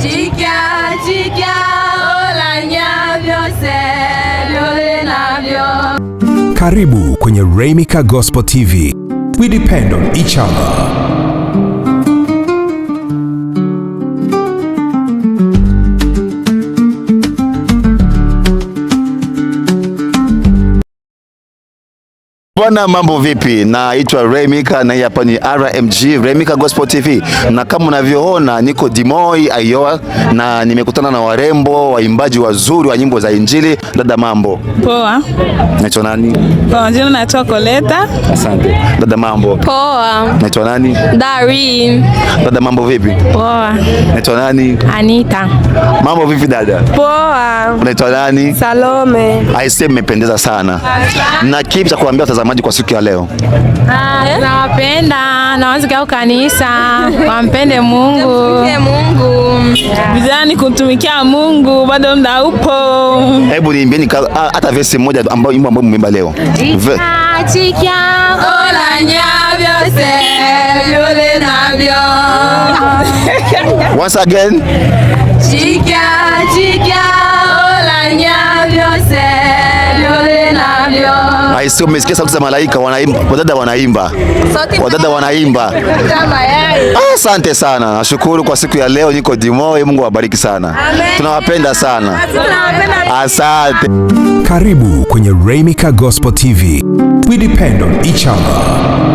Chika olanya byose byole nabyo. Karibu kwenye Remika Gospel TV. We depend on each other. Bwana, mambo vipi? Naitwa Remika na hapa ni RMG Remika Gospel TV, na kama unavyoona niko Dimoi, Iowa, na nimekutana na warembo waimbaji wazuri wa nyimbo za Injili. Dada, mambo? Poa. Naitwa nani? Kwa jina naitwa Koleta. Asante. Dada, mambo? Poa. Naitwa nani? Dari. Dada, mambo vipi? Poa. Naitwa nani? Anita. Mambo vipi dada? Poa. Unaitwa nani? Salome. Aisee, mmependeza sana. Na kipi cha kuambia watazamaji kwa siku ya leo? Nawapenda, nawasikia kanisa, wampende Mungu. Vijana kutumikia Mungu, bado muda upo. Hebu niimbieni hata verse moja ambayo mmeimba leo. Chika olanya byose byole nabyo. Once again. Chika olanya byose byole nabyo. Aisee, umesikia sauti za malaika wanaimba, wadada wanaimba. Asante sana. Nashukuru kwa siku ya leo, niko Dimoi. Mungu awabariki sana. Tunawapenda sana. Asante. Karibu kwenye Remika Gospel TV. We depend on each other.